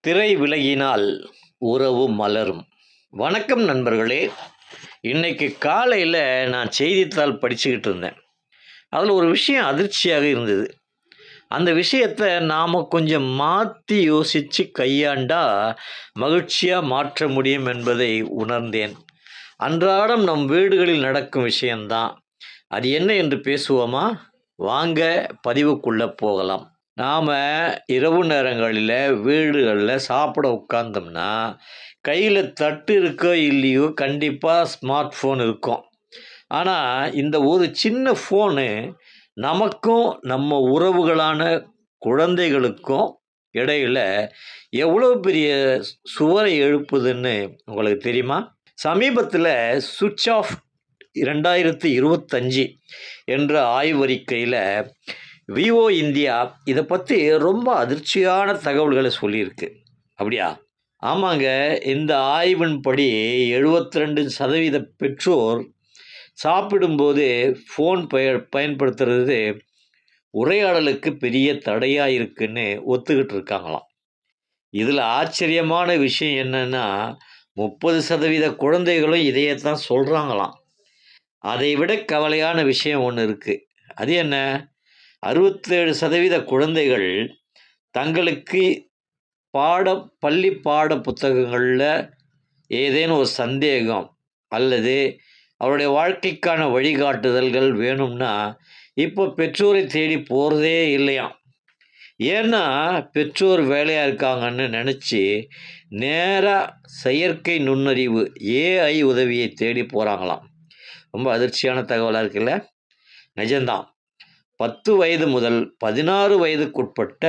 திரை விலகினால் உறவு மலரும். வணக்கம் நண்பர்களே. இன்னைக்கு காலையில் நான் செய்தித்தாள் படிச்சுக்கிட்டு இருந்தேன். அதில் ஒரு விஷயம் அதிர்ச்சியாக இருந்தது. அந்த விஷயத்தை நாம் கொஞ்சம் மாற்றி யோசித்து கையாண்டா மகிழ்ச்சியாக மாற்ற முடியும் என்பதை உணர்ந்தேன். அன்றாடம் நம் வீடுகளில் நடக்கும் விஷயந்தான். அது என்ன என்று பேசுவோமா? வாங்க பதிவுக்குள்ளே போகலாம். நாம் இரவு நேரங்களில் வீடுகளில் சாப்பிட உட்கார்ந்தோம்னா கையில் தட்டு இருக்கோ இல்லையோ கண்டிப்பாக ஸ்மார்ட் ஃபோன் இருக்கும். ஆனால் இந்த ஒரு சின்ன ஃபோனு நமக்கும் நம்ம உறவுகளான குழந்தைகளுக்கும் இடையில் எவ்வளோ பெரிய சுவரை எழுப்புதுன்னு உங்களுக்கு தெரியுமா? சமீபத்தில் சுவிட்ச் ஆஃப் 2025 என்ற ஆய்வறிக்கையில் விவோ இந்தியா இதை பற்றி ரொம்ப அதிர்ச்சியான தகவல்களை சொல்லியிருக்கு. அப்படியா? ஆமாங்க. இந்த ஆய்வின்படி 72% பெற்றோர் சாப்பிடும்போது ஃபோன் பயன்படுத்துறது உரையாடலுக்கு பெரிய தடையாக இருக்குன்னு ஒத்துக்கிட்டு இருக்காங்களாம். இதில் ஆச்சரியமான விஷயம் என்னென்னா 30% குழந்தைகளும் இதையத்தான் சொல்கிறாங்களாம். அதை விட கவலையான விஷயம் ஒன்று இருக்குது. அது என்ன? 67% குழந்தைகள் தங்களுக்கு பள்ளி பாட புத்தகங்களில் ஏதேனும் ஒரு சந்தேகம் அல்லது அவருடைய வாழ்க்கைக்கான வழிகாட்டுதல்கள் வேணும்னா இப்போ பெற்றோரை தேடி போகிறதே இல்லையாம். ஏன்னா பெற்றோர் வேலையாக இருக்காங்கன்னு நினச்சி நேராக செயற்கை நுண்ணறிவு ஏஐ உதவியை தேடி போகிறாங்களாம். ரொம்ப அதிர்ச்சியான தகவலாக இருக்குல்ல? நிஜம்தான். 10 வயது முதல் 16 வயதுக்குட்பட்ட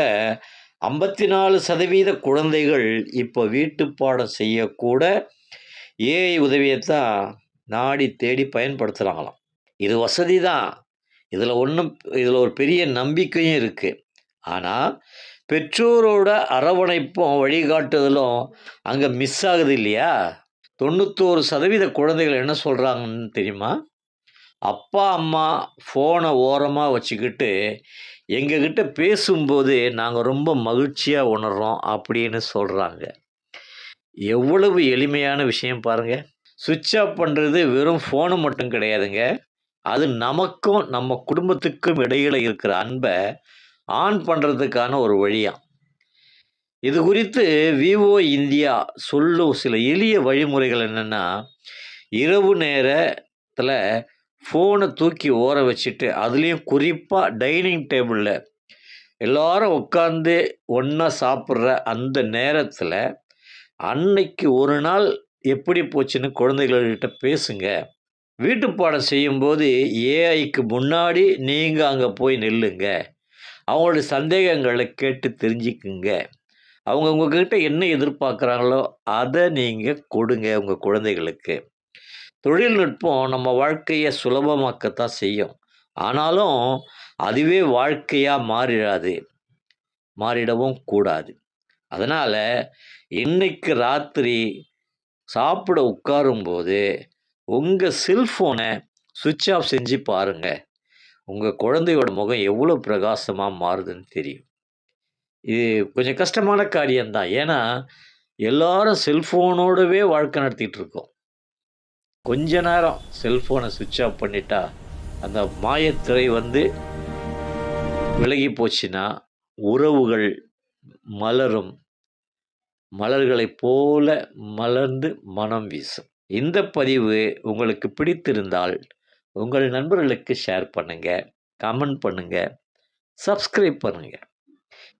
54% குழந்தைகள் இப்போ வீட்டு பாடம் செய்யக்கூட ஏஐ உதவியைத்தான் நாடி தேடி பயன்படுத்துகிறாங்களாம். இது வசதி தான். இதில் ஒரு பெரிய நம்பிக்கையும் இருக்குது. ஆனால் பெற்றோரோட அரவணைப்பும் வழிகாட்டுதலும் அங்கே மிஸ் ஆகுது இல்லையா? 91% குழந்தைகள் என்ன சொல்கிறாங்கன்னு தெரியுமா? அப்பா அம்மா ஃபோனை ஓரமாக வச்சுக்கிட்டு எங்ககிட்ட பேசும்போது நாங்கள் ரொம்ப மகிழ்ச்சியாக உணர்கிறோம் அப்படின்னு சொல்கிறாங்க. எவ்வளவு எளிமையான விஷயம் பாருங்கள். சுவிட்ச் ஆஃப் பண்ணுறது வெறும் ஃபோனு மட்டும் கிடையாதுங்க. அது நமக்கும் நம்ம குடும்பத்துக்கும் இடையில் இருக்கிற அன்பை ஆன் பண்ணுறதுக்கான ஒரு வழியாக. இது குறித்து விவோ இந்தியா சொல்லும் சில எளிய வழிமுறைகள் என்னென்னா, இரவு நேரத்தில் ஃபோனை தூக்கி ஓர வச்சுட்டு அதுலேயும் குறிப்பாக டைனிங் டேபிளில் எல்லாரும் உட்காந்து ஒன்றா சாப்பிட்ற அந்த நேரத்தில் அன்னைக்கு ஒரு நாள் எப்படி போச்சுன்னு குழந்தைகள்கிட்ட பேசுங்க. வீட்டு பாடம் செய்யும்போது ஏஐக்கு முன்னாடி நீங்கள் அங்கே போய் நில்லுங்க. அவங்களுடைய சந்தேகங்களை கேட்டு தெரிஞ்சுக்குங்க. அவங்க உங்ககிட்ட என்ன எதிர்பார்க்குறாங்களோ அதை நீங்கள் கொடுங்க உங்கள் குழந்தைகளுக்கு. தொழில்நுட்பம் நம்ம வாழ்க்கையை சுலபமாக்கத்தான் செய்யும். ஆனாலும் அதுவே வாழ்க்கையாக மாறிடவும் கூடாது. அதனால் இன்னைக்கு ராத்திரி சாப்பிட உட்காரும்போது உங்கள் செல்ஃபோனை சுவிட்ச் ஆஃப் செஞ்சு பாருங்கள். உங்கள் குழந்தையோட முகம் எவ்வளோ பிரகாசமாக மாறுதுன்னு தெரியும். இது கொஞ்சம் கஷ்டமான காரியம்தான். ஏன்னா எல்லாரும் செல்ஃபோனோடவே வாழ்க்கை நடத்திட்டு இருக்கோம். கொஞ்ச நேரம் செல்ஃபோனை சுவிட்ச் ஆஃப் பண்ணிட்டா அந்த மாயத்திரை விலகி போச்சுன்னா உறவுகள் மலரும். மலர்களைப் போல மலர்ந்து மனம் வீசும். இந்த பதிவு உங்களுக்கு பிடித்திருந்தால் உங்கள் நண்பர்களுக்கு ஷேர் பண்ணுங்கள், கமெண்ட் பண்ணுங்கள், சப்ஸ்கிரைப் பண்ணுங்கள்.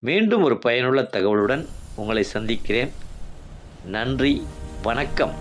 மீண்டும் ஒரு பயனுள்ள தகவலுடன் உங்களை சந்திக்கிறேன். நன்றி, வணக்கம்.